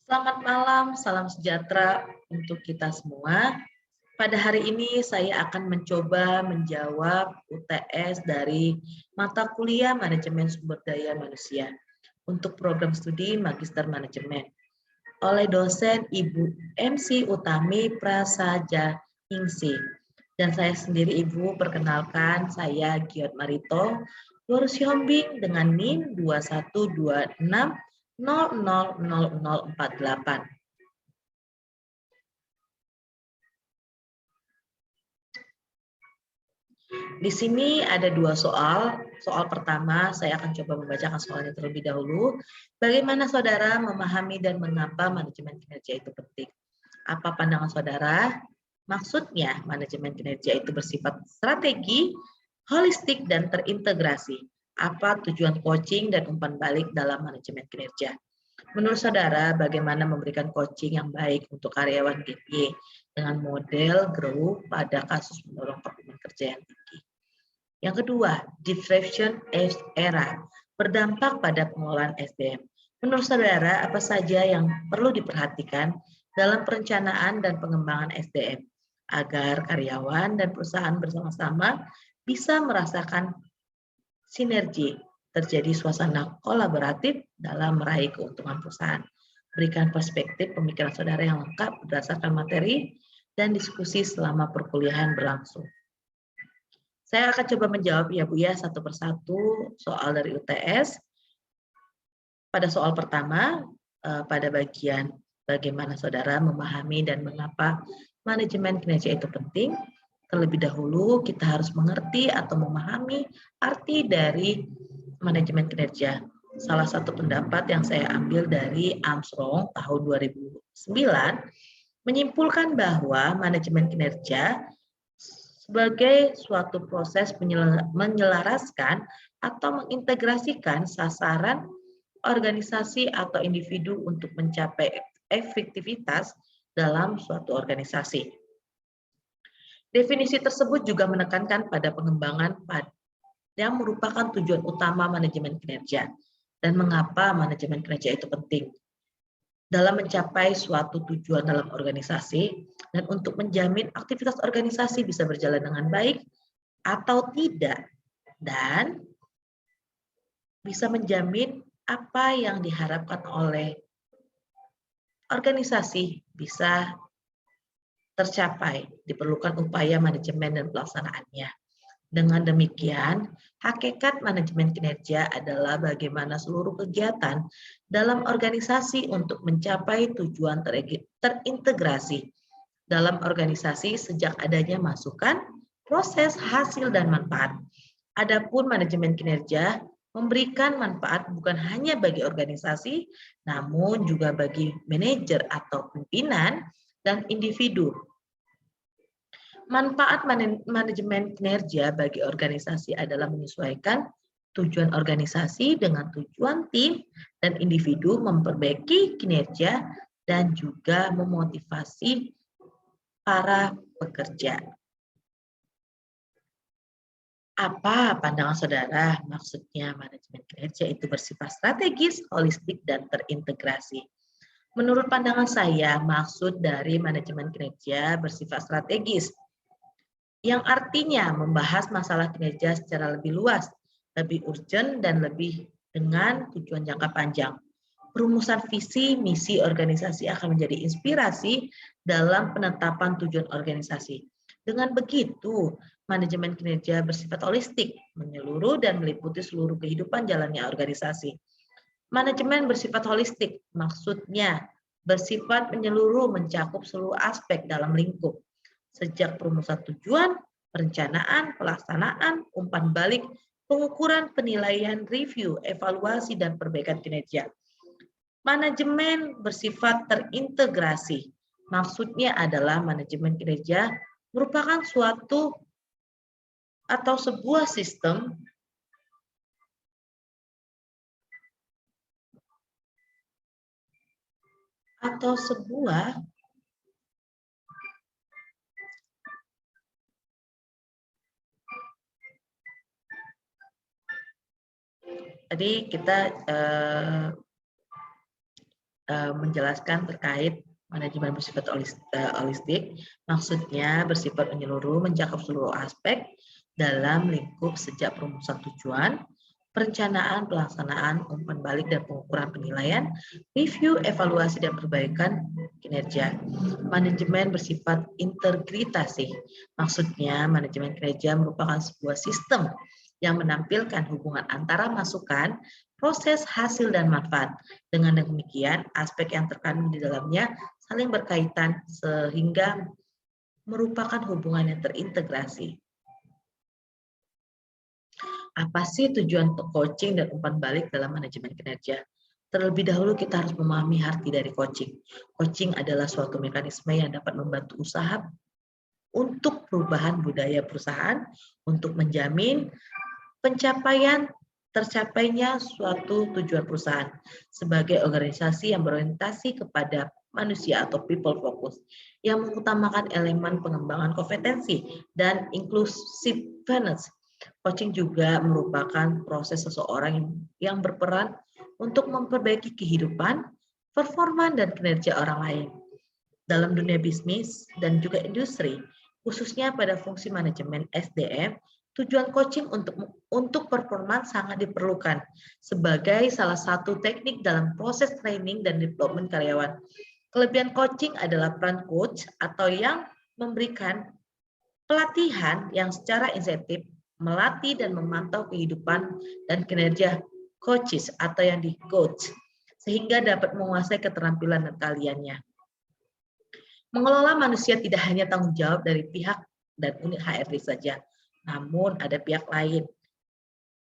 Selamat malam, salam sejahtera untuk kita semua. Pada hari ini saya akan mencoba menjawab UTS dari mata kuliah Manajemen Sumber Daya Manusia untuk program studi Magister Manajemen oleh dosen Ibu MC Utami Prasaja Ningsi. Dan saya sendiri Ibu, perkenalkan saya Giot Marito, lulus Yombing dengan NIM 2126000048. Di sini ada dua soal. Soal pertama, saya akan coba membacakan soalnya terlebih dahulu. Bagaimana saudara memahami dan mengapa manajemen kinerja itu penting? Apa pandangan saudara? Maksudnya, manajemen kinerja itu bersifat strategi, holistik, dan terintegrasi. Apa tujuan coaching dan umpan balik dalam manajemen kinerja? Menurut saudara, bagaimana memberikan coaching yang baik untuk karyawan GPY dengan model grow pada kasus mendorong performa kerja yang tinggi? Yang kedua, disruption era, berdampak pada pengelolaan SDM. Menurut saudara, apa saja yang perlu diperhatikan dalam perencanaan dan pengembangan SDM agar karyawan dan perusahaan bersama-sama bisa merasakan sinergi, terjadi suasana kolaboratif dalam meraih keuntungan perusahaan. Berikan perspektif pemikiran saudara yang lengkap berdasarkan materi dan diskusi selama perkuliahan berlangsung. Saya akan coba menjawab ya Bu ya satu persatu soal dari UTS. Pada soal pertama, pada bagian bagaimana saudara memahami dan mengapa manajemen kinerja itu penting, terlebih dahulu kita harus mengerti atau memahami arti dari manajemen kinerja. Salah satu pendapat yang saya ambil dari Armstrong tahun 2009 menyimpulkan bahwa manajemen kinerja sebagai suatu proses menyelaraskan atau mengintegrasikan sasaran organisasi atau individu untuk mencapai efektivitas dalam suatu organisasi. Definisi tersebut juga menekankan pada pengembangan yang merupakan tujuan utama manajemen kinerja dan mengapa manajemen kinerja itu penting dalam mencapai suatu tujuan dalam organisasi dan untuk menjamin aktivitas organisasi bisa berjalan dengan baik atau tidak dan bisa menjamin apa yang diharapkan oleh organisasi bisa tercapai. Diperlukan upaya manajemen dan pelaksanaannya. Dengan demikian, hakikat manajemen kinerja adalah bagaimana seluruh kegiatan dalam organisasi untuk mencapai tujuan terintegrasi dalam organisasi sejak adanya masukan, proses, hasil, dan manfaat. Adapun manajemen kinerja memberikan manfaat bukan hanya bagi organisasi, namun juga bagi manajer atau pimpinan dan individu. Manfaat manajemen kinerja bagi organisasi adalah menyesuaikan tujuan organisasi dengan tujuan tim dan individu, memperbaiki kinerja dan juga memotivasi para pekerja. Apa pandangan saudara? Maksudnya manajemen kinerja itu bersifat strategis, holistik, dan terintegrasi. Menurut pandangan saya, maksud dari manajemen kinerja bersifat strategis, yang artinya membahas masalah kinerja secara lebih luas, lebih urgent, dan lebih dengan tujuan jangka panjang. Perumusan visi, misi organisasi akan menjadi inspirasi dalam penetapan tujuan organisasi. Dengan begitu, manajemen kinerja bersifat holistik, menyeluruh dan meliputi seluruh kehidupan jalannya organisasi. Manajemen bersifat holistik, maksudnya bersifat menyeluruh, mencakup seluruh aspek dalam lingkup. Sejak perumusan tujuan, perencanaan, pelaksanaan, umpan balik, pengukuran, penilaian, review, evaluasi, dan perbaikan kinerja. Manajemen bersifat terintegrasi. Maksudnya adalah manajemen kinerja merupakan suatu atau sebuah sistem Jadi kita menjelaskan terkait manajemen bersifat holistik, maksudnya bersifat menyeluruh, mencakup seluruh aspek dalam lingkup sejak perumusan tujuan, perencanaan, pelaksanaan, umpan balik dan pengukuran penilaian, review, evaluasi dan perbaikan kinerja. Manajemen bersifat integritasi, maksudnya manajemen kinerja merupakan sebuah sistem yang menampilkan hubungan antara masukan, proses, hasil, dan manfaat. Dengan demikian, aspek yang terkandung di dalamnya saling berkaitan sehingga merupakan hubungan yang terintegrasi. Apa sih tujuan coaching dan umpan balik dalam manajemen kinerja? Terlebih dahulu kita harus memahami arti dari coaching. Coaching adalah suatu mekanisme yang dapat membantu usaha untuk perubahan budaya perusahaan, untuk menjamin tercapainya suatu tujuan perusahaan sebagai organisasi yang berorientasi kepada manusia atau people focus yang mengutamakan elemen pengembangan kompetensi dan inclusiveness. Coaching juga merupakan proses seseorang yang berperan untuk memperbaiki kehidupan, performa, dan kinerja orang lain. Dalam dunia bisnis dan juga industri, khususnya pada fungsi manajemen SDM, tujuan coaching untuk performa sangat diperlukan sebagai salah satu teknik dalam proses training dan development karyawan. Kelebihan coaching adalah peran coach atau yang memberikan pelatihan yang secara insentif melatih dan memantau kehidupan dan kinerja coaches atau yang di coach sehingga dapat menguasai keterampilan dan keahliannya. Mengelola manusia tidak hanya tanggung jawab dari pihak dan unit HRD saja, namun ada pihak lain,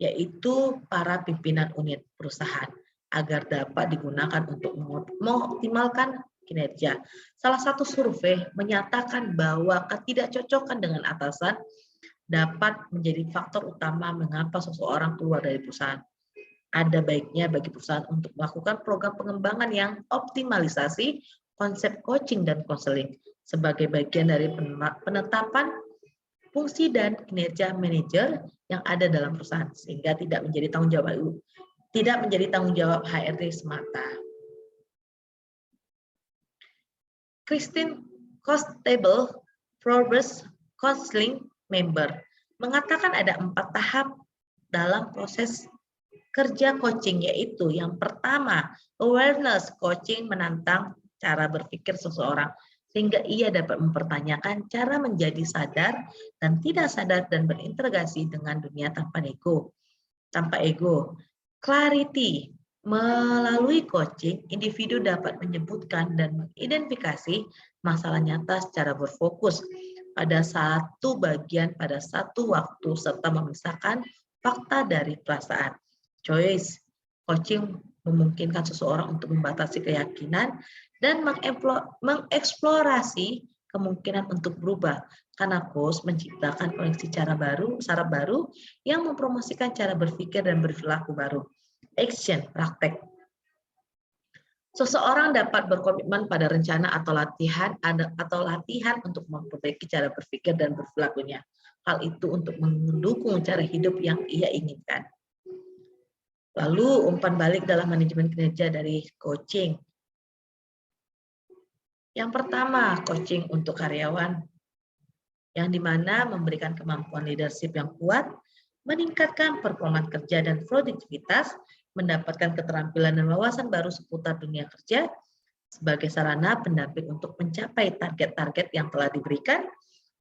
yaitu para pimpinan unit perusahaan, agar dapat digunakan untuk mengoptimalkan kinerja. Salah satu survei menyatakan bahwa ketidakcocokan dengan atasan dapat menjadi faktor utama mengapa seseorang keluar dari perusahaan. Ada baiknya bagi perusahaan untuk melakukan program pengembangan yang optimalisasi konsep coaching dan konseling sebagai bagian dari penetapan fungsi dan kinerja manajer yang ada dalam perusahaan sehingga tidak menjadi tanggung jawab HRD semata. Christine Costable, Forbes Counseling Member, mengatakan ada 4 tahap dalam proses kerja coaching, yaitu yang pertama, awareness coaching menantang cara berpikir seseorang sehingga ia dapat mempertanyakan cara menjadi sadar dan tidak sadar dan berintegrasi dengan dunia tanpa ego. Clarity, melalui coaching, individu dapat menyebutkan dan mengidentifikasi masalah nyata secara berfokus pada satu bagian pada satu waktu serta memisahkan fakta dari perasaan. Choice, coaching memungkinkan seseorang untuk membatasi keyakinan dan mengeksplorasi kemungkinan untuk berubah karena coach menciptakan koneksi cara baru yang mempromosikan cara berpikir dan berperilaku baru. Action, praktek. Seseorang dapat berkomitmen pada rencana atau latihan untuk memperbaiki cara berpikir dan berperilakunya. Hal itu untuk mendukung cara hidup yang ia inginkan. Lalu umpan balik dalam manajemen kinerja dari coaching. Yang pertama, coaching untuk karyawan, yang dimana memberikan kemampuan leadership yang kuat, meningkatkan performa kerja dan produktivitas, mendapatkan keterampilan dan wawasan baru seputar dunia kerja, sebagai sarana pendamping untuk mencapai target-target yang telah diberikan,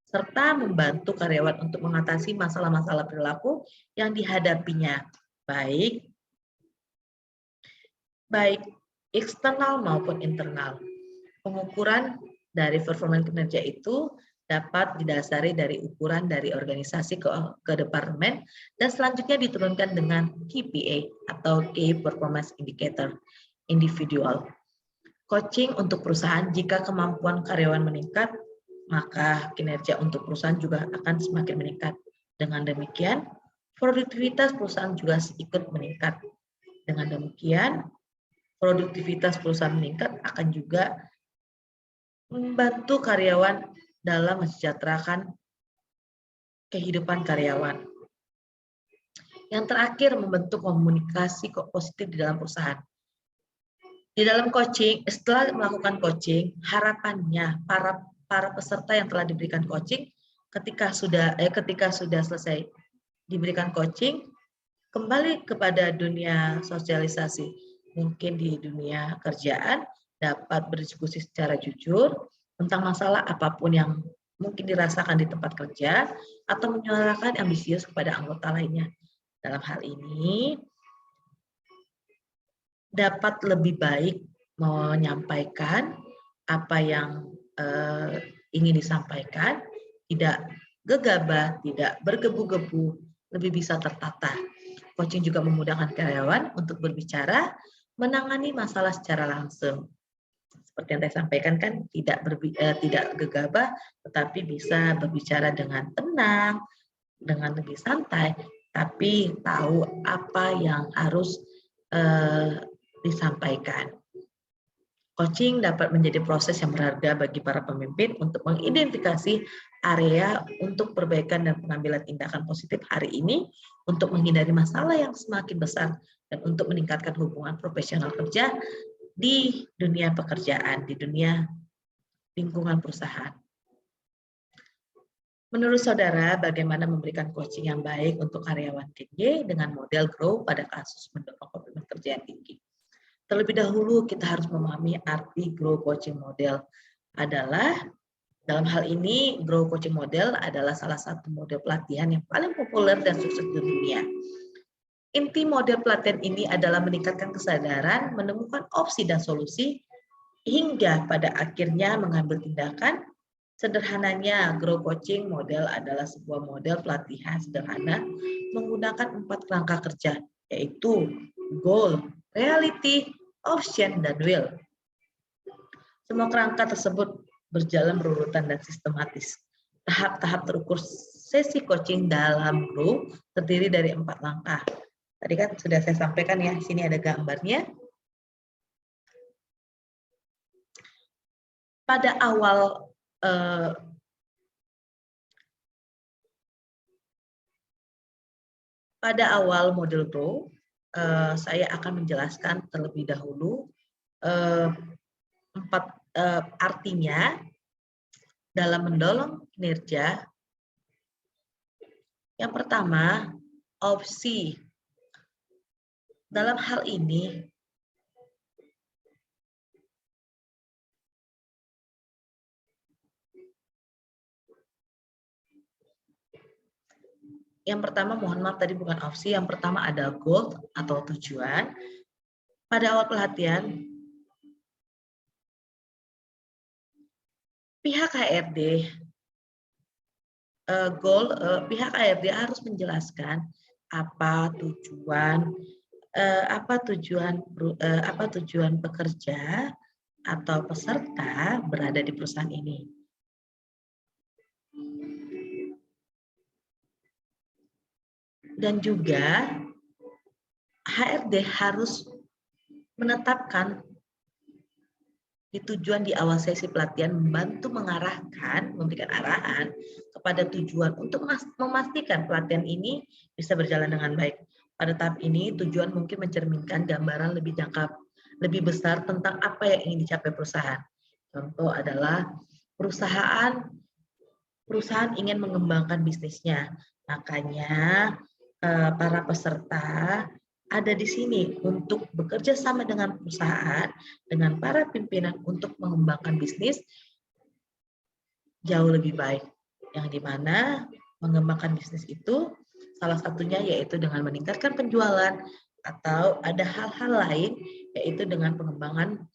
serta membantu karyawan untuk mengatasi masalah-masalah perilaku yang dihadapinya, baik eksternal maupun internal. Pengukuran dari performa kinerja itu dapat didasari dari ukuran dari organisasi ke departemen dan selanjutnya diturunkan dengan KPI atau Key Performance Indicator individual. Coaching untuk perusahaan, jika kemampuan karyawan meningkat, maka kinerja untuk perusahaan juga akan semakin meningkat. Dengan demikian, produktivitas perusahaan juga ikut meningkat. Dengan demikian, produktivitas perusahaan meningkat akan juga membantu karyawan dalam mensejahterakan kehidupan karyawan. Yang terakhir, membentuk komunikasi positif di dalam perusahaan. Di dalam coaching, setelah melakukan coaching, harapannya para peserta yang telah diberikan coaching ketika sudah selesai diberikan coaching, kembali kepada dunia sosialisasi, mungkin di dunia kerjaan, dapat berdiskusi secara jujur tentang masalah apapun yang mungkin dirasakan di tempat kerja, atau menyuarakan ambisius kepada anggota lainnya. Dalam hal ini, dapat lebih baik menyampaikan apa yang ingin disampaikan, tidak gegabah, tidak bergebu-gebu, lebih bisa tertata. Coaching juga memudahkan karyawan untuk berbicara, menangani masalah secara langsung. Seperti yang saya sampaikan kan, tidak gegabah, tetapi bisa berbicara dengan tenang, dengan lebih santai, tapi tahu apa yang harus disampaikan. Coaching dapat menjadi proses yang berharga bagi para pemimpin untuk mengidentifikasi area untuk perbaikan dan pengambilan tindakan positif hari ini untuk menghindari masalah yang semakin besar dan untuk meningkatkan hubungan profesional kerja di dunia pekerjaan, di dunia lingkungan perusahaan. Menurut saudara, bagaimana memberikan coaching yang baik untuk karyawan tinggi dengan model grow pada kasus mendorong komitmen kerja yang tinggi? Terlebih dahulu kita harus memahami arti grow coaching model adalah, dalam hal ini grow coaching model adalah salah satu model pelatihan yang paling populer dan sukses di dunia. Inti model pelatihan ini adalah meningkatkan kesadaran, menemukan opsi dan solusi, hingga pada akhirnya mengambil tindakan. Sederhananya, grow coaching model adalah sebuah model pelatihan sederhana menggunakan 4 kerangka kerja, yaitu goal, reality, option, dan will. Semua kerangka tersebut berjalan berurutan dan sistematis. Tahap-tahap terukur sesi coaching dalam grow terdiri dari 4 langkah. Tadi kan sudah saya sampaikan ya, sini ada gambarnya. Pada awal model grow, saya akan menjelaskan terlebih dahulu artinya dalam mendorong kinerja. Yang pertama, opsi. Dalam hal ini, yang pertama, mohon maaf tadi bukan opsi, yang pertama ada goal atau tujuan. Pada awal pelatihan, pihak HRD pihak HRD harus menjelaskan apa tujuan pekerja atau peserta berada di perusahaan ini. Dan juga HRD harus menetapkan di tujuan di awal sesi pelatihan, membantu mengarahkan, memberikan arahan kepada tujuan untuk memastikan pelatihan ini bisa berjalan dengan baik. Pada tahap ini, tujuan mungkin mencerminkan gambaran lebih besar tentang apa yang ingin dicapai perusahaan. Contoh adalah perusahaan ingin mengembangkan bisnisnya, makanya para peserta ada di sini untuk bekerja sama dengan perusahaan, dengan para pimpinan untuk mengembangkan bisnis jauh lebih baik. Yang dimana mengembangkan bisnis itu salah satunya yaitu dengan meningkatkan penjualan, atau ada hal-hal lain yaitu dengan pengembangan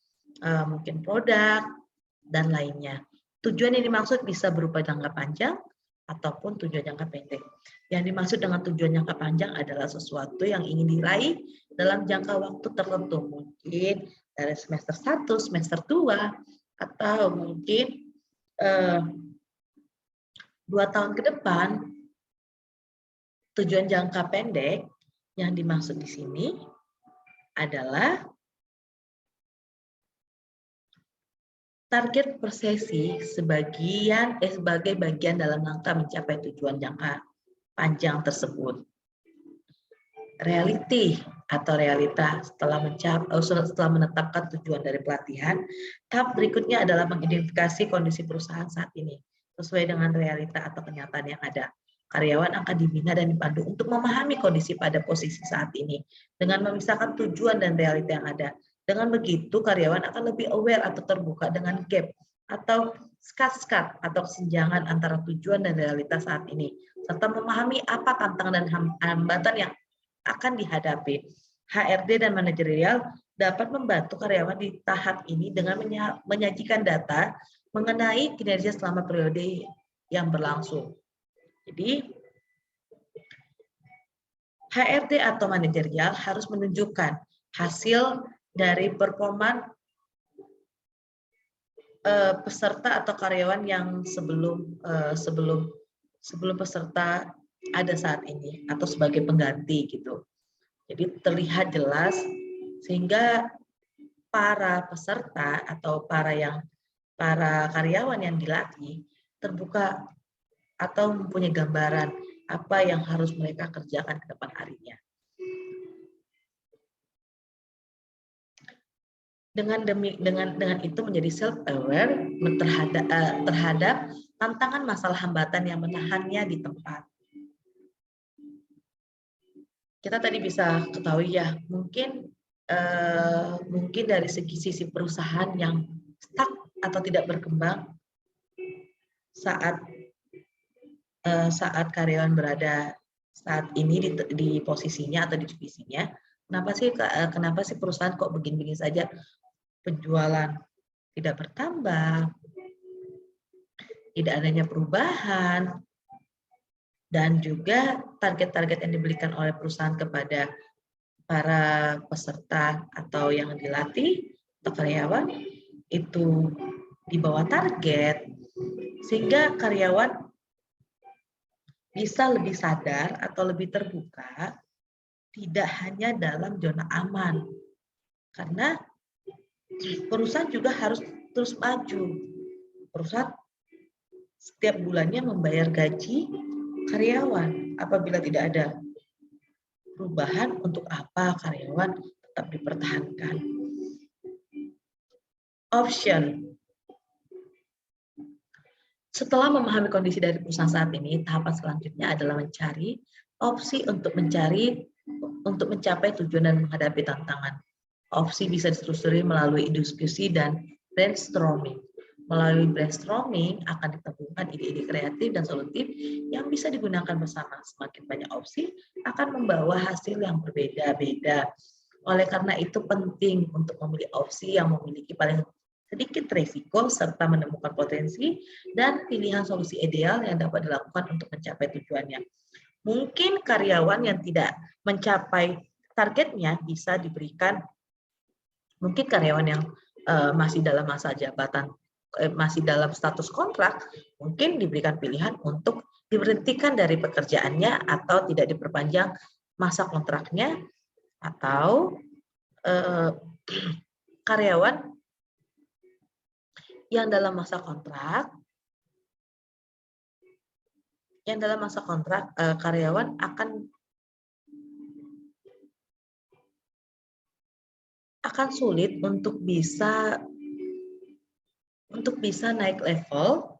mungkin produk dan lainnya. Tujuan yang dimaksud bisa berupa jangka panjang ataupun tujuan jangka pendek. Yang dimaksud dengan tujuan jangka panjang adalah sesuatu yang ingin diraih dalam jangka waktu tertentu, mungkin dari semester 1, semester 2, atau mungkin 2 tahun ke depan. Tujuan jangka pendek yang dimaksud di sini adalah target per sesi sebagai bagian dalam rangka mencapai tujuan jangka panjang tersebut. reality atau realita setelah menetapkan tujuan dari pelatihan. Tahap berikutnya adalah mengidentifikasi kondisi perusahaan saat ini sesuai dengan realita atau kenyataan yang ada. Karyawan akan dibina dan dipandu untuk memahami kondisi pada posisi saat ini dengan memisahkan tujuan dan realita yang ada. Dengan begitu, karyawan akan lebih aware atau terbuka dengan gap atau skat atau kesenjangan antara tujuan dan realitas saat ini, serta memahami apa tantangan dan hambatan yang akan dihadapi. HRD dan manajerial dapat membantu karyawan di tahap ini dengan menyajikan data mengenai kinerja selama periode yang berlangsung. Jadi, HRD atau manajerial harus menunjukkan hasil dari performa peserta atau karyawan yang sebelum peserta ada saat ini atau sebagai pengganti gitu. Jadi terlihat jelas sehingga para peserta atau para karyawan yang dilatih terbuka atau mempunyai gambaran apa yang harus mereka kerjakan ke depan harinya. Dengan itu menjadi self-aware terhadap tantangan masalah hambatan yang menahannya di tempat. Kita tadi bisa ketahui ya, mungkin dari sisi perusahaan yang stuck atau tidak berkembang saat karyawan berada saat ini di posisinya atau di divisinya. Kenapa sih perusahaan kok begini-begini saja? Penjualan tidak bertambah, tidak adanya perubahan, dan juga target-target yang diberikan oleh perusahaan kepada para peserta atau yang dilatih atau karyawan itu di bawah target, sehingga karyawan bisa lebih sadar atau lebih terbuka, tidak hanya dalam zona aman. Karena perusahaan juga harus terus maju. Perusahaan setiap bulannya membayar gaji karyawan. Apabila tidak ada perubahan, untuk apa karyawan tetap dipertahankan? Option. Setelah memahami kondisi dari perusahaan saat ini, tahapan selanjutnya adalah mencari opsi untuk mencapai tujuan dan menghadapi tantangan. Opsi bisa ditelusuri melalui diskusi dan brainstorming. Melalui brainstorming akan ditemukan ide-ide kreatif dan solutif yang bisa digunakan bersama. Semakin banyak opsi akan membawa hasil yang berbeda-beda. Oleh karena itu penting untuk memilih opsi yang memiliki paling sedikit risiko serta menemukan potensi dan pilihan solusi ideal yang dapat dilakukan untuk mencapai tujuannya. Mungkin karyawan yang tidak mencapai targetnya bisa diberikan, mungkin karyawan yang masih dalam masa jabatan, masih dalam status kontrak, mungkin diberikan pilihan untuk diberhentikan dari pekerjaannya atau tidak diperpanjang masa kontraknya, atau karyawan yang dalam masa kontrak, karyawan akan sulit untuk bisa naik level,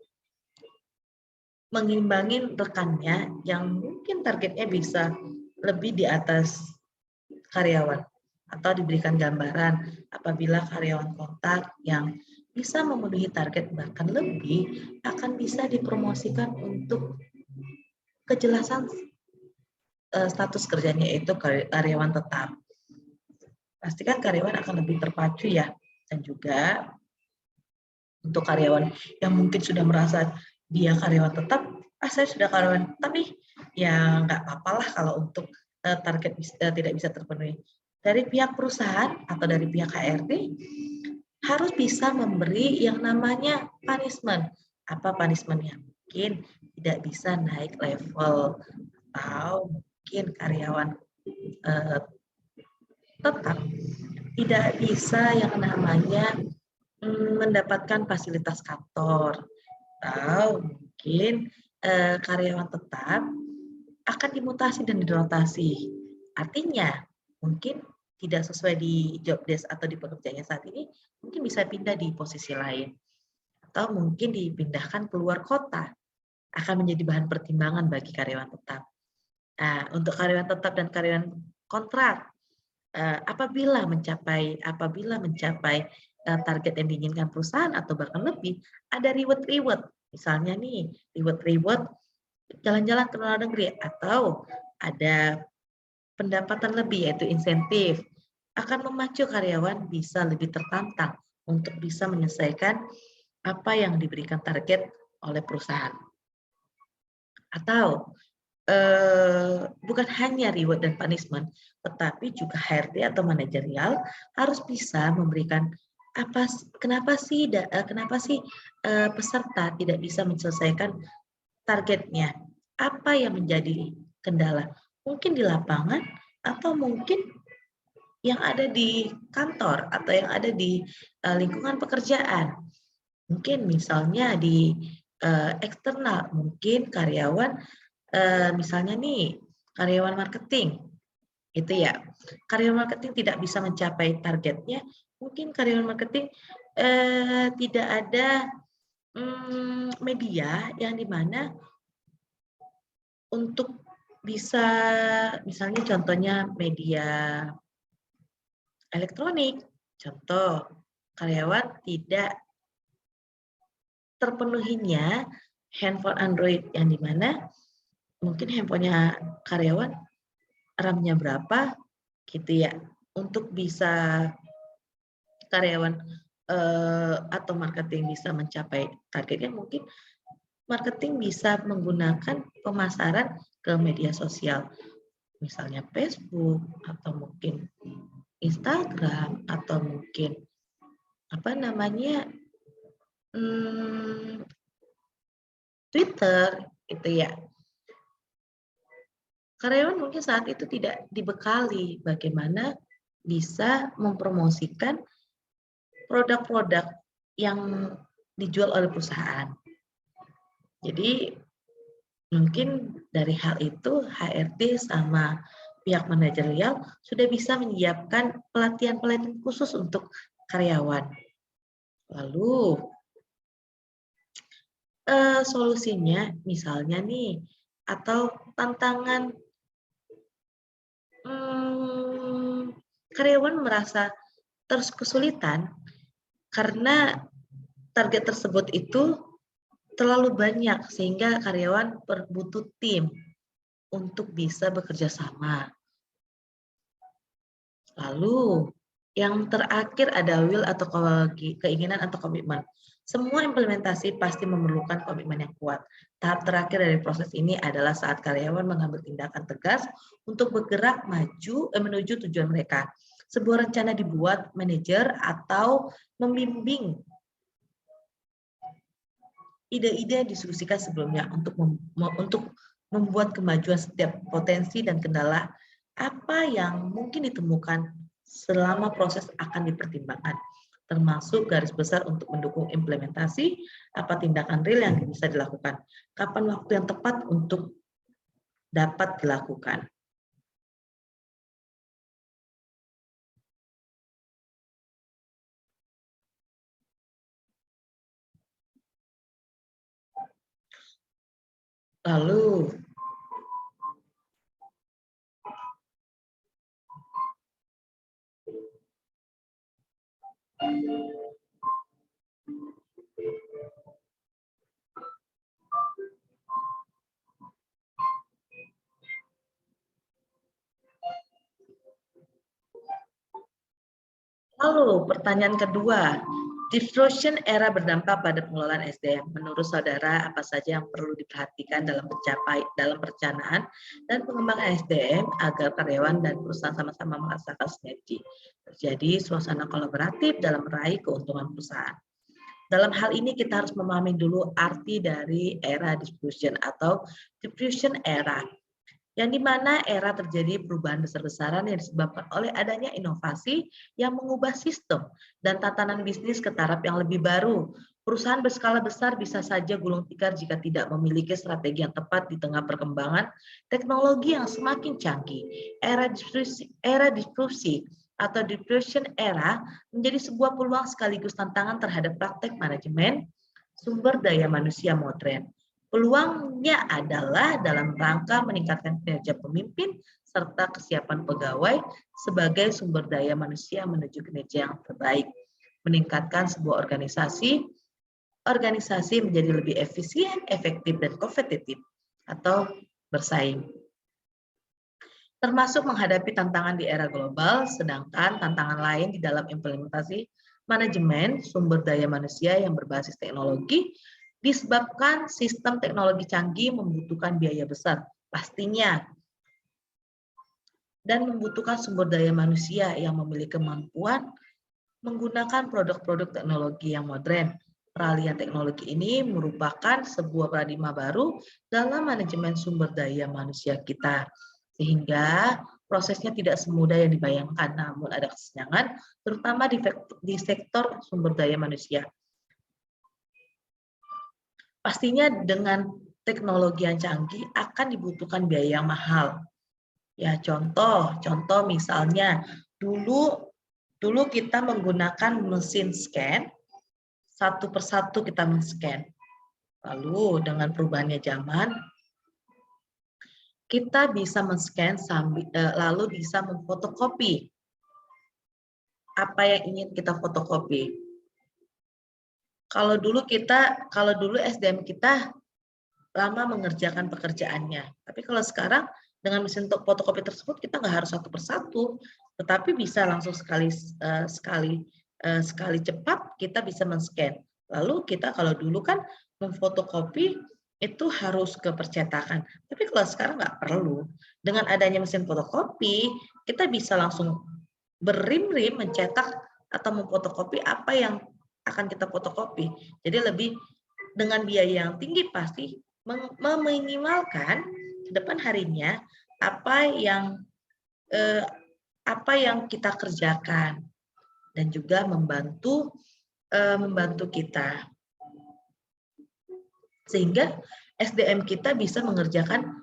mengimbangi rekannya yang mungkin targetnya bisa lebih di atas karyawan, atau diberikan gambaran apabila karyawan kontak yang bisa memenuhi target bahkan lebih akan bisa dipromosikan untuk kejelasan status kerjanya, yaitu karyawan tetap. Pastikan karyawan akan lebih terpacu ya, dan juga untuk karyawan yang mungkin sudah merasa dia karyawan tetap, saya sudah karyawan tetap nih, ya nggak apa-apalah kalau untuk target tidak bisa terpenuhi. Dari pihak perusahaan atau dari pihak HRD harus bisa memberi yang namanya punishment. Apa punishment-nya? Mungkin tidak bisa naik level, atau mungkin karyawan tetap tidak bisa yang namanya mendapatkan fasilitas kantor, atau mungkin karyawan tetap akan dimutasi dan dirotasi, Artinya, mungkin tidak sesuai di job desk atau di pekerjaannya saat ini, mungkin bisa pindah di posisi lain. Atau mungkin dipindahkan keluar kota, akan menjadi bahan pertimbangan bagi karyawan tetap. Nah, untuk karyawan tetap dan karyawan kontrak, apabila mencapai target yang diinginkan perusahaan atau bahkan lebih, ada reward-reward. Misalnya nih, reward-reward jalan-jalan ke luar negeri atau ada pendapatan lebih yaitu insentif, akan memacu karyawan bisa lebih tertantang untuk bisa menyelesaikan apa yang diberikan target oleh perusahaan. Atau bukan hanya reward dan punishment, tetapi juga HRD atau manajerial harus bisa memberikan kenapa sih peserta tidak bisa menyelesaikan targetnya? Apa yang menjadi kendala? Mungkin di lapangan atau mungkin yang ada di kantor atau yang ada di lingkungan pekerjaan. Mungkin misalnya di eksternal, mungkin karyawan misalnya nih, karyawan marketing, itu ya. Karyawan marketing tidak bisa mencapai targetnya, mungkin karyawan marketing tidak ada media yang dimana untuk bisa, misalnya contohnya media elektronik, contoh karyawan tidak terpenuhinya handphone Android yang dimana mungkin handphonenya karyawan RAM-nya berapa gitu ya, untuk bisa karyawan atau marketing bisa mencapai targetnya, mungkin marketing bisa menggunakan pemasaran ke media sosial, misalnya Facebook atau mungkin Instagram atau mungkin apa namanya Twitter itu ya. Karyawan mungkin saat itu tidak dibekali bagaimana bisa mempromosikan produk-produk yang dijual oleh perusahaan. Jadi mungkin dari hal itu HRD sama pihak manajerial sudah bisa menyiapkan pelatihan-pelatihan khusus untuk karyawan. Lalu solusinya misalnya nih, atau tantangan karyawan merasa terus kesulitan karena target tersebut itu terlalu banyak sehingga karyawan butuh tim untuk bisa bekerja sama. Lalu yang terakhir ada will atau keinginan atau komitmen. Semua implementasi pasti memerlukan komitmen yang kuat. Tahap terakhir dari proses ini adalah saat karyawan mengambil tindakan tegas untuk bergerak maju menuju tujuan mereka. Sebuah rencana dibuat manajer atau membimbing ide-ide yang diskusikan sebelumnya untuk membuat kemajuan setiap potensi dan kendala apa yang mungkin ditemukan selama proses akan dipertimbangkan, termasuk garis besar untuk mendukung implementasi, apa tindakan real yang bisa dilakukan, kapan waktu yang tepat untuk dapat dilakukan. Lalu, pertanyaan kedua, diffusion era berdampak pada pengelolaan SDM. Menurut saudara, apa saja yang perlu diperhatikan dalam perencanaan dan pengembangan SDM agar karyawan dan perusahaan sama-sama merasakan sinergi, terjadi suasana kolaboratif dalam meraih keuntungan perusahaan. Dalam hal ini kita harus memahami dulu arti dari era diffusion atau diffusion era. yang dimana era terjadi perubahan besar-besaran yang disebabkan oleh adanya inovasi yang mengubah sistem dan tatanan bisnis ke taraf yang lebih baru. Perusahaan berskala besar bisa saja gulung tikar jika tidak memiliki strategi yang tepat di tengah perkembangan teknologi yang semakin canggih. Era disrupsi atau disruption era menjadi sebuah peluang sekaligus tantangan terhadap praktek manajemen sumber daya manusia modern. Peluangnya adalah dalam rangka meningkatkan kinerja pemimpin serta kesiapan pegawai sebagai sumber daya manusia menuju kinerja yang terbaik. Meningkatkan sebuah organisasi menjadi lebih efisien, efektif, dan kompetitif atau bersaing. Termasuk menghadapi tantangan di era global, sedangkan tantangan lain di dalam implementasi manajemen sumber daya manusia yang berbasis teknologi disebabkan sistem teknologi canggih membutuhkan biaya besar, pastinya, dan membutuhkan sumber daya manusia yang memiliki kemampuan menggunakan produk-produk teknologi yang modern. Peralihan teknologi ini merupakan sebuah paradigma baru dalam manajemen sumber daya manusia kita, sehingga prosesnya tidak semudah yang dibayangkan, namun ada kesenjangan, terutama di sektor sumber daya manusia. Pastinya dengan teknologi yang canggih akan dibutuhkan biaya yang mahal. Ya, contoh misalnya dulu kita menggunakan mesin scan, satu persatu kita men-scan. Lalu dengan perubahannya zaman, kita bisa men-scan lalu bisa memfotokopi apa yang ingin kita fotokopi. Kalau dulu SDM kita lama mengerjakan pekerjaannya. Tapi kalau sekarang dengan mesin fotokopi tersebut kita nggak harus satu persatu, tetapi bisa langsung sekali cepat kita bisa men-scan. Lalu kita kalau dulu kan memfotokopi itu harus ke percetakan. Tapi kalau sekarang nggak perlu. Dengan adanya mesin fotokopi, kita bisa langsung berim-rim mencetak atau memfotokopi apa yang akan kita fotokopi. Jadi lebih dengan biaya yang tinggi pasti meminimalkan ke depan harinya apa yang kita kerjakan dan juga membantu kita sehingga SDM kita bisa mengerjakan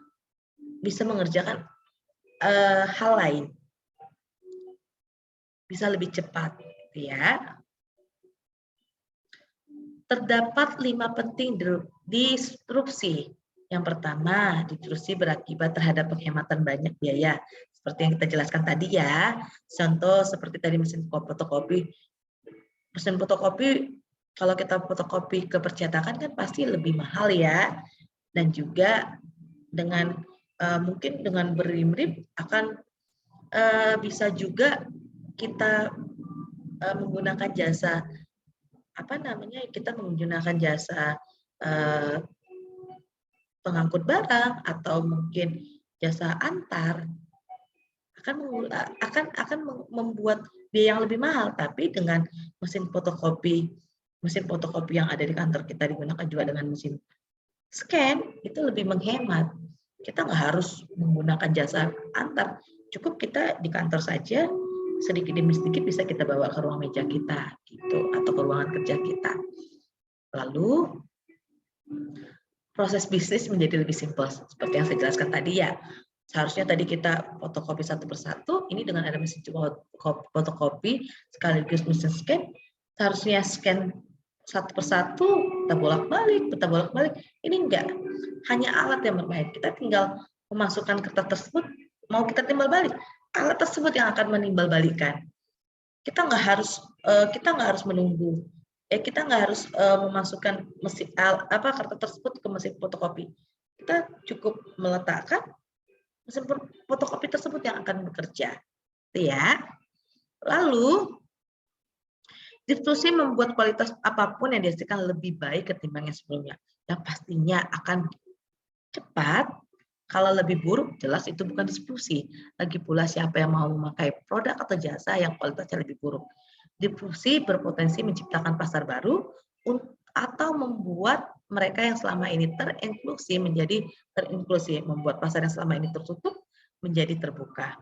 hal lain, bisa lebih cepat, ya. Terdapat 5 penting disrupsi. Yang pertama, disrupsi berakibat terhadap penghematan banyak biaya. Seperti yang kita jelaskan tadi ya. Contoh seperti tadi mesin fotokopi. Mesin fotokopi, kalau kita fotokopi ke percetakan kan pasti lebih mahal ya. Dan juga dengan mungkin dengan berim-rim akan bisa juga kita menggunakan jasa kita menggunakan jasa pengangkut barang atau mungkin jasa antar akan membuat biaya yang lebih mahal. Tapi dengan mesin fotokopi yang ada di kantor kita digunakan juga dengan mesin scan, itu lebih menghemat. Kita nggak harus menggunakan jasa antar, cukup kita di kantor saja, sedikit demi sedikit bisa kita bawa ke ruang meja kita gitu atau ke ruangan kerja kita. Lalu proses bisnis menjadi lebih simpel seperti yang saya jelaskan tadi ya. Seharusnya tadi kita fotokopi satu persatu, ini dengan ada mesin fotokopi sekaligus mesin scan, seharusnya scan satu persatu, kita bolak-balik. Ini enggak, hanya alat yang bermain. Kita tinggal memasukkan kertas tersebut, mau kita timbal balik, alat tersebut yang akan menimbal balikan. Kita nggak harus menunggu. Kita nggak harus memasukkan kertas tersebut ke mesin fotokopi. Kita cukup meletakkan mesin fotokopi tersebut yang akan bekerja, ya. Lalu disrupsi membuat kualitas apapun yang dihasilkan lebih baik ketimbang yang sebelumnya. Yang pastinya akan cepat. Kalau lebih buruk, jelas itu bukan disrupsi. Lagi pula siapa yang mau memakai produk atau jasa yang kualitasnya lebih buruk. Disrupsi berpotensi menciptakan pasar baru atau membuat mereka yang selama ini terinklusi menjadi terinklusi, membuat pasar yang selama ini tertutup menjadi terbuka.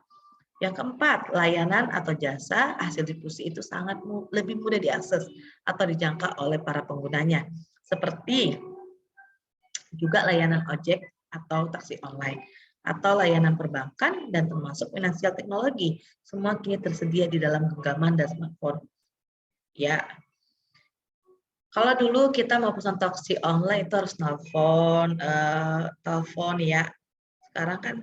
Yang keempat, layanan atau jasa hasil distribusi itu sangat lebih mudah diakses atau dijangkau oleh para penggunanya, seperti juga layanan ojek atau taksi online, atau layanan perbankan dan termasuk finansial teknologi. Semua kini tersedia di dalam genggaman dan smartphone. Ya, kalau dulu kita mau pesan taksi online itu harus telepon ya. Sekarang kan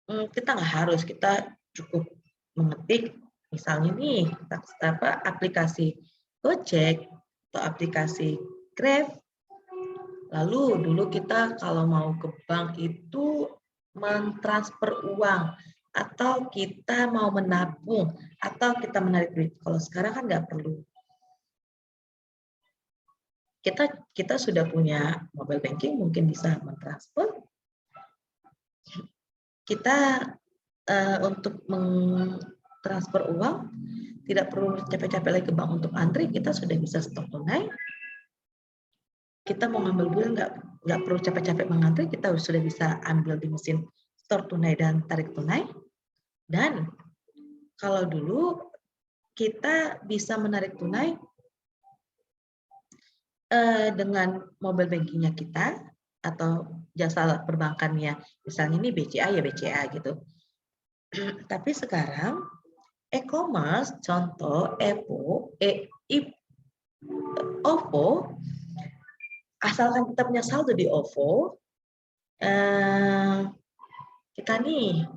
kita nggak harus, kita cukup mengetik misalnya nih aplikasi Gojek atau aplikasi Grab. Lalu dulu kita kalau mau ke bank itu mentransfer uang atau kita mau menabung atau kita menarik duit. Kalau sekarang kan nggak perlu. Kita sudah punya mobile banking, mungkin bisa mentransfer. Kita untuk mentransfer uang tidak perlu capek-capek lagi ke bank untuk antri, kita sudah bisa stok tunai. Kita mau ngambil duit nggak perlu capek-capek mengantri, kita sudah bisa ambil di mesin store tunai dan tarik tunai. Dan kalau dulu kita bisa menarik tunai dengan mobile bankingnya kita atau jasa perbankannya, misalnya ini BCA ya BCA gitu. Tapi sekarang e-commerce, contoh OVO, asalkan kita punya saldo di OVO, kita nih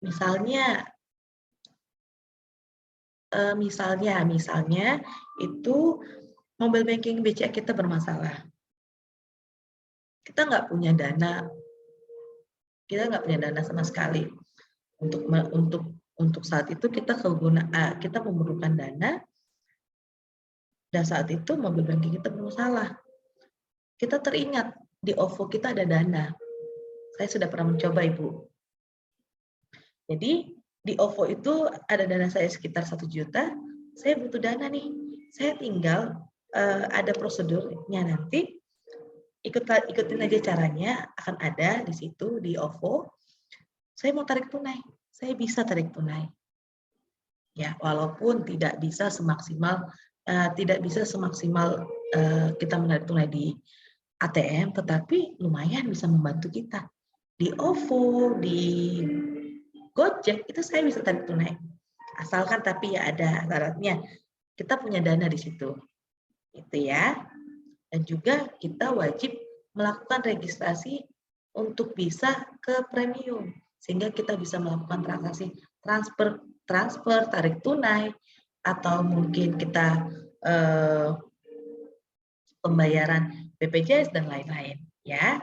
misalnya itu mobile banking BCA kita bermasalah, kita nggak punya dana sama sekali untuk saat itu kita memerlukan dana, dan saat itu mobile banking kita bermasalah. Kita teringat di OVO kita ada dana. Saya sudah pernah mencoba, Ibu. Jadi di OVO itu ada dana saya sekitar 1 juta. Saya butuh dana nih. Saya tinggal ada prosedurnya nanti. Ikutin aja caranya, akan ada di situ di OVO. Saya mau tarik tunai, saya bisa tarik tunai. Ya, walaupun tidak bisa semaksimal kita menarik tunai di ATM, tetapi lumayan bisa membantu kita. Di OVO, di Gojek itu saya bisa tarik tunai. Asalkan tapi ya ada syaratnya. Kita punya dana di situ. Itu ya. Dan juga kita wajib melakukan registrasi untuk bisa ke premium, sehingga kita bisa melakukan transaksi transfer, tarik tunai, atau mungkin kita pembayaran BPJS dan lain-lain ya.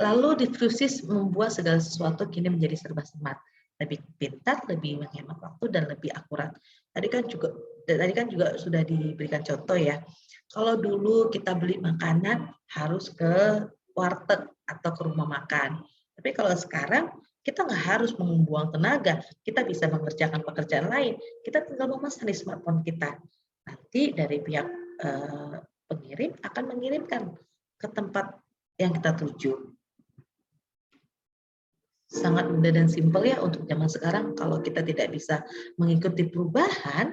Lalu Diffusis membuat segala sesuatu kini menjadi serba smart, lebih pintar, lebih menghemat waktu dan lebih akurat. Tadi kan juga sudah diberikan contoh ya. Kalau dulu kita beli makanan harus ke warteg atau ke rumah makan. Tapi kalau sekarang kita nggak harus membuang tenaga, kita bisa mengerjakan pekerjaan lain. Kita tinggal memesan di smartphone kita. Nanti dari pihak pengirim akan mengirimkan ke tempat yang kita tuju. Sangat mudah dan simpel ya untuk zaman sekarang. Kalau kita tidak bisa mengikuti perubahan,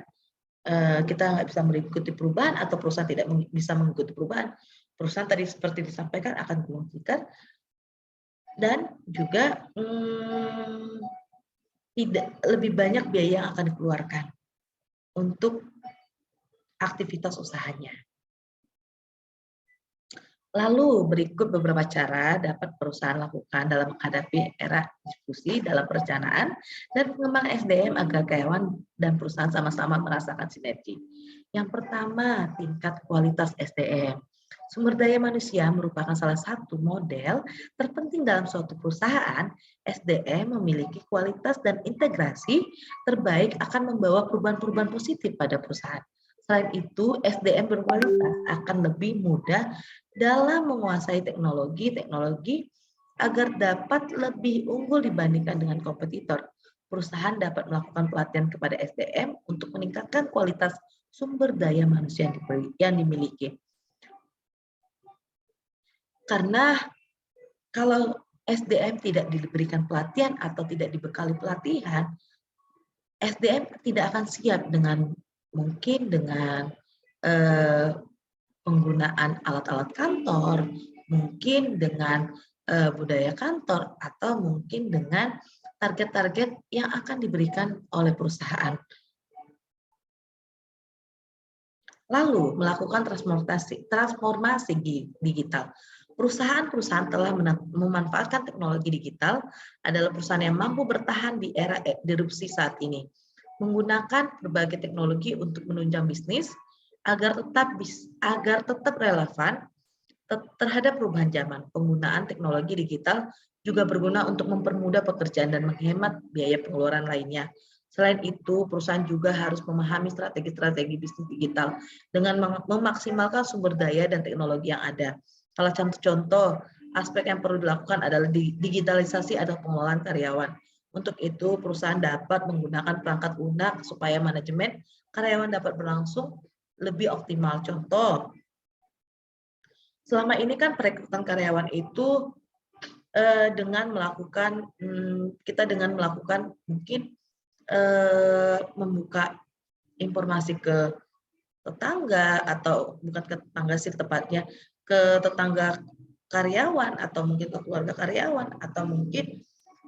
kita nggak bisa mengikuti perubahan atau perusahaan tidak bisa mengikuti perubahan, perusahaan tadi seperti disampaikan akan gulung tikar dan juga tidak lebih banyak biaya yang akan dikeluarkan untuk aktivitas usahanya. Lalu berikut beberapa cara dapat perusahaan lakukan dalam menghadapi era diskusi dalam perencanaan dan pengembangan SDM agar karyawan dan perusahaan sama-sama merasakan sinergi. Yang pertama, tingkat kualitas SDM. Sumber daya manusia merupakan salah satu model terpenting dalam suatu perusahaan. SDM memiliki kualitas dan integrasi terbaik akan membawa perubahan-perubahan positif pada perusahaan. Selain itu, SDM berkualitas akan lebih mudah dalam menguasai teknologi agar dapat lebih unggul dibandingkan dengan kompetitor. Perusahaan dapat melakukan pelatihan kepada SDM untuk meningkatkan kualitas sumber daya manusia yang dimiliki. Karena kalau SDM tidak diberikan pelatihan atau tidak dibekali pelatihan, SDM tidak akan siap dengan mungkin dengan penggunaan alat-alat kantor, mungkin dengan budaya kantor, atau mungkin dengan target-target yang akan diberikan oleh perusahaan. Lalu melakukan transformasi digital. Perusahaan-perusahaan telah memanfaatkan teknologi digital adalah perusahaan yang mampu bertahan di era disrupsi saat ini, menggunakan berbagai teknologi untuk menunjang bisnis agar tetap relevan terhadap perubahan zaman. Penggunaan teknologi digital juga berguna untuk mempermudah pekerjaan dan menghemat biaya pengeluaran lainnya. Selain itu, perusahaan juga harus memahami strategi-strategi bisnis digital dengan memaksimalkan sumber daya dan teknologi yang ada. Salah contoh aspek yang perlu dilakukan adalah digitalisasi atau pengelolaan karyawan. Untuk itu, perusahaan dapat menggunakan perangkat lunak supaya manajemen karyawan dapat berlangsung lebih optimal. Contoh, selama ini kan perekrutan karyawan itu dengan melakukan mungkin membuka informasi ke tetangga, atau bukan ke tetangga sih tepatnya, ke tetangga karyawan atau mungkin ke keluarga karyawan, atau mungkin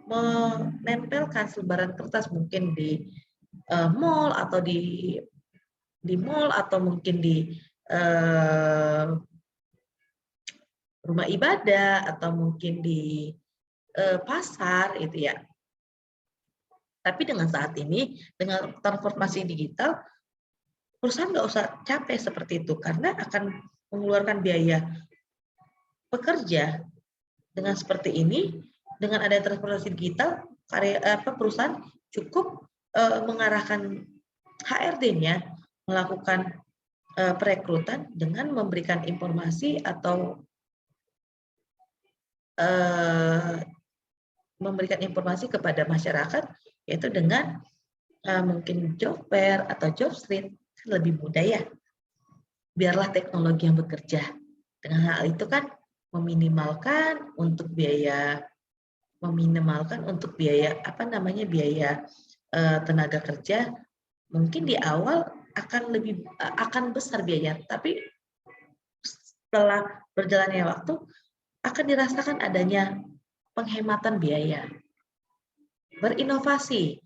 menempelkan selebaran kertas mungkin di mall atau di mall, atau mungkin di rumah ibadah, atau mungkin di pasar itu ya. Tapi dengan saat ini, dengan transformasi digital, perusahaan nggak usah capek seperti itu, karena akan mengeluarkan biaya pekerja. Dengan seperti ini, dengan ada transformasi digital, perusahaan cukup mengarahkan HRD-nya melakukan perekrutan dengan memberikan informasi atau memberikan informasi kepada masyarakat, yaitu dengan mungkin job fair atau job street, lebih mudah ya. Biarlah teknologi yang bekerja. Dengan hal itu kan meminimalkan untuk biaya biaya tenaga kerja. Mungkin di awal akan besar biayanya, tapi setelah berjalannya waktu akan dirasakan adanya penghematan biaya. Berinovasi.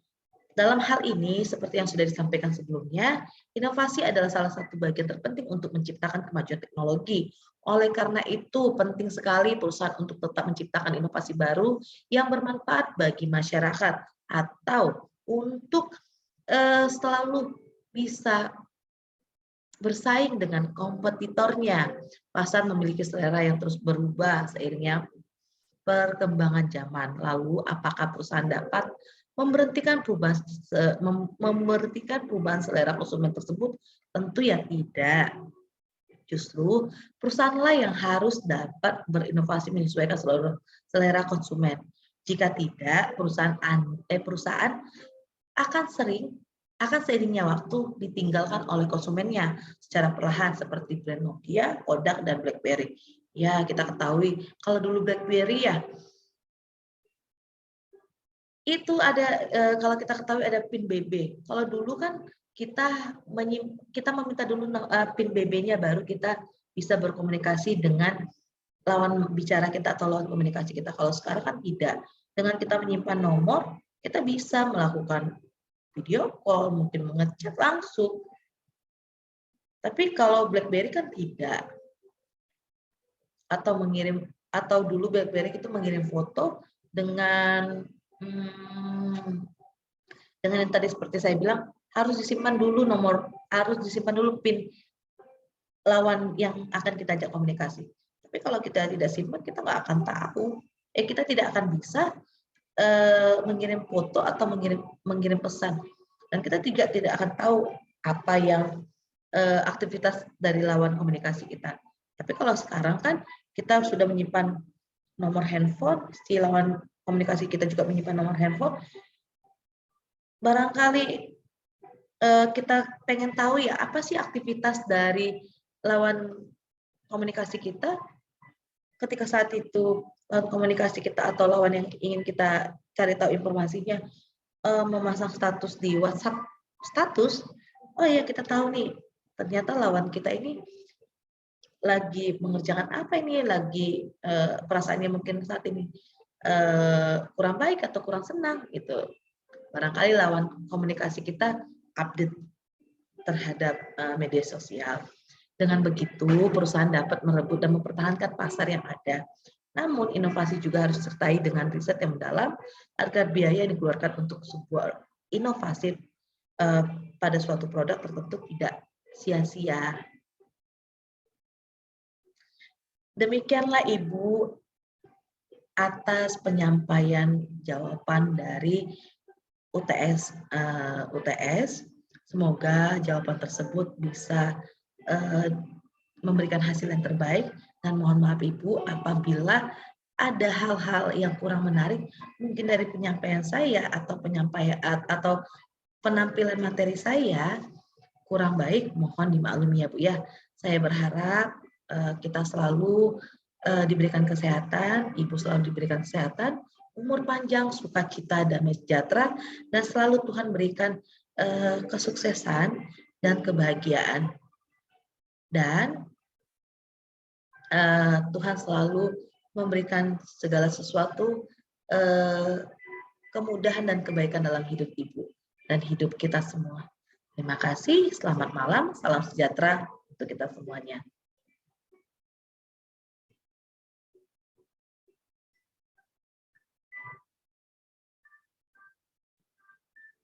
Dalam hal ini, seperti yang sudah disampaikan sebelumnya, inovasi adalah salah satu bagian terpenting untuk menciptakan kemajuan teknologi. Oleh karena itu, penting sekali perusahaan untuk tetap menciptakan inovasi baru yang bermanfaat bagi masyarakat, atau untuk selalu bisa bersaing dengan kompetitornya. Pasar memiliki selera yang terus berubah seiringnya perkembangan zaman. Lalu, apakah perusahaan dapat memberhentikan perubahan selera konsumen tersebut? Tentu ya tidak. Justru perusahaanlah yang harus dapat berinovasi menyesuaikan selera konsumen. Jika tidak, perusahaan akan seiringnya waktu ditinggalkan oleh konsumennya secara perlahan, seperti brand Nokia, Kodak, dan BlackBerry. Ya, kita ketahui kalau dulu BlackBerry ya, itu ada kalau kita ketahui ada PIN BB. Kalau dulu kan kita meminta dulu PIN BB-nya, baru kita bisa berkomunikasi dengan lawan bicara kita atau lawan komunikasi kita. Kalau sekarang kan tidak. Dengan kita menyimpan nomor, kita bisa melakukan video call, mungkin mengechat langsung. Tapi kalau BlackBerry kan tidak. Atau dulu BlackBerry itu mengirim foto dengan yang tadi seperti saya bilang, harus disimpan dulu PIN lawan yang akan kita ajak komunikasi. Tapi kalau kita tidak simpan, kita nggak akan tahu. Kita tidak akan bisa mengirim foto atau mengirim pesan, dan kita tidak akan tahu apa yang aktivitas dari lawan komunikasi kita. Tapi kalau sekarang kan kita sudah menyimpan nomor handphone, si lawan komunikasi kita juga menyimpan nomor handphone, barangkali kita pengen tahu ya, apa sih aktivitas dari lawan komunikasi kita ketika saat itu lawan komunikasi kita atau lawan yang ingin kita cari tahu informasinya memasang status di WhatsApp status, oh ya kita tahu nih ternyata lawan kita ini lagi mengerjakan apa ini, lagi perasaannya mungkin saat ini kurang baik atau kurang senang gitu. Barangkali lawan komunikasi kita update terhadap media sosial. Dengan begitu, perusahaan dapat merebut dan mempertahankan pasar yang ada. Namun, inovasi juga harus disertai dengan riset yang mendalam agar biaya yang dikeluarkan untuk sebuah inovasi pada suatu produk tertentu tidak sia-sia. Demikianlah Ibu atas penyampaian jawaban dari UTS. Semoga jawaban tersebut bisa memberikan hasil yang terbaik, dan mohon maaf Ibu apabila ada hal-hal yang kurang menarik mungkin dari penyampaian saya atau penampilan materi saya kurang baik, mohon dimaklumi ya Bu ya. Saya berharap kita selalu diberikan kesehatan, Ibu selalu diberikan kesehatan, umur panjang, sukacita, damai sejahtera, dan selalu Tuhan berikan kesuksesan dan kebahagiaan. Dan Tuhan selalu memberikan segala sesuatu kemudahan dan kebaikan dalam hidup Ibu dan hidup kita semua. Terima kasih, selamat malam, salam sejahtera untuk kita semuanya.